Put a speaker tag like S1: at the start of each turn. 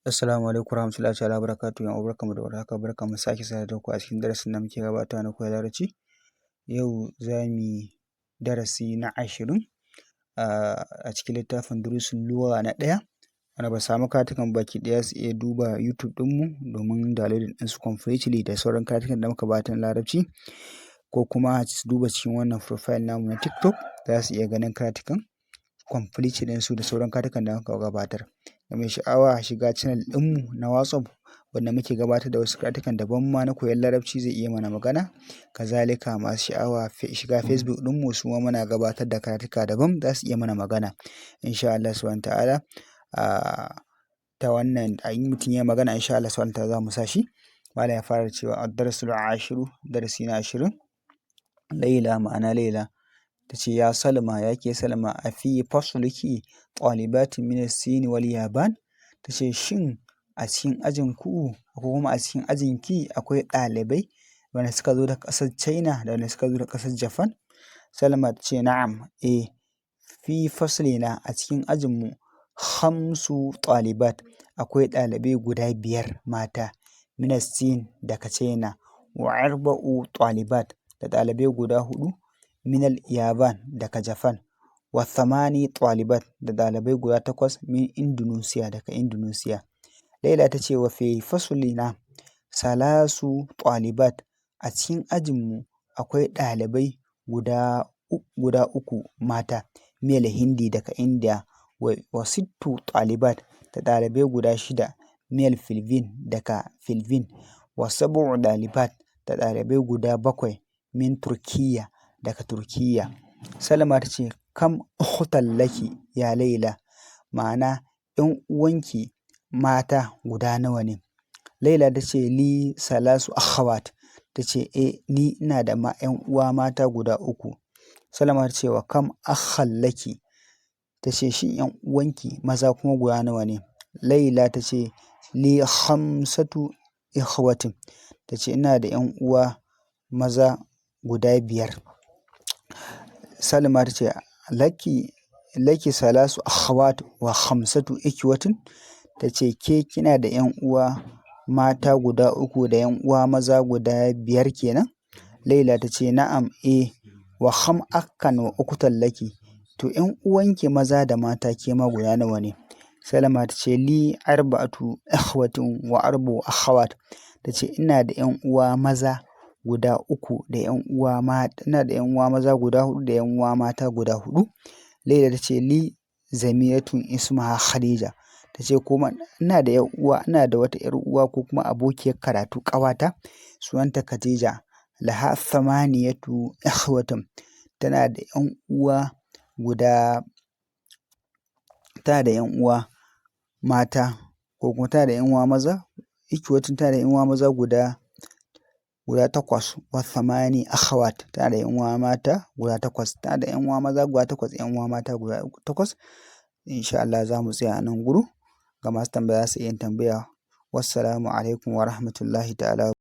S1: Assalamu alaikum warahmatullahi ta'ala wabarakatuh. Yan uwa barkanmu da warhaka, barkanmu sake sada da ku a cikin darasin da muke gabatarwa na koyar larabci. Yau za mu yi darasi na 20 a cikin littafin durusun lugha na 1. Wanda ba samu karatukan baki ɗaya su iya duba YouTube ɗinmu domin downloading ɗinsu completely da sauran karatukan da muka gabatar na larabci, ko kuma su duba cikin wannan profile namu na TikTok za su iya ganin karatukan complete ɗinsu da sauran karatukan da muka gabatar. Da mai sha'awa shiga channel ɗinmu na WhatsApp wanda muke gabatar da wasu karatukan daban ma na koyon larabci zai iya mana magana. Kazalika masu sha'awa shiga Facebook ɗinmu su ma muna gabatar da karatuka daban za su iya mana magana. Insha Allah subhanahu ta'ala ta wannan in mutum ya magana insha Allah subhanahu ta'ala za mu sa shi. Malam ya fara cewa ad-darasul 10, darasi na 20. Laila ma'ana Laila tace ya Salma, ya ke Salma, a fi fasliki ɗalibatin min as-Sin wal Yaban. Tace shin a cikin ajin ku ko kuma a cikin ajin ki akwai ɗalibai wanda suka zo daga ƙasar China da wanda suka zo daga ƙasar Japan? Salma tace na'am, fi faslina a cikin ajin mu 5 ɗalibat, akwai ɗalibai guda 5 mata, min as-Sin daga China, wa 4 ɗalibat da ɗalibai guda 4 min al-Yaban daga Japan, wa 8 ɗalibat da ɗalibai guda 8 min Indonesia daga Indonesia. Laila ta ce wa fi faslina 3 ɗalibat, a cikin ajinmu akwai ɗalibai guda 3 mata, min al-Hindi daga India, wa 6 ɗalibat da ɗalibai guda 6 min al-Philippines daga Philippines, wa 7 ɗalibat da ɗalibai guda 7 min Turkiyya daga Turkiyya. Salma ta ce kam ukhtan laki ya Laila, ma'ana 'yan uwanki mata guda nawa ne? Laila ta ce li 3 akhawat, ta ce ni ina da 'yan uwa mata guda 3. Salma ta ce wa kam akhan laki, ta ce shin 'yan uwanki maza kuma guda nawa ne? Laila ta ce li 5 ikhwatin, ta ce ina da 'yan uwa maza guda 5. Salma ta ce laki 3 akhawat wa 5 ikhwatin, ta ce ke kina da 'yan uwa mata guda 3 da 'yan uwa maza guda 5 kenan? Laila ta ce na'am, wa kham akhan wa ukhtan laki, to 'yan uwanki maza da mata ke ma guda nawa ne? Salma ta ce li 4 ikhwatin wa 4 akhawat, ta ce ina da 'yan uwa maza guda 3 da 'yan uwa mata, ina da 'yan uwa maza guda 4 da 'yan uwa mata guda 4. Laila ta ce li zamilatun ismaha Khadija, ta ce kuma ina da 'yan uwa, ina da wata 'yar uwa ko kuma abokiyar karatu ƙawata sunanta Khadija, laha 8 ikhwatin, tana da 'yan uwa guda, tana da 'yan uwa mata ko kuma tana da 'yan uwa maza, ikhwatin tana da 'yan uwa maza guda 8, wa 8 akhawat, tana da 'yan uwa mata guda 8, tana da 'yan uwa maza guda 8, 'yan uwa mata guda 8. Insha Allah za mu tsaya a nan gurin. Ga masu tambaya za su iya tambaya. Wassalamu alaikum wa rahmatullahi ta'ala.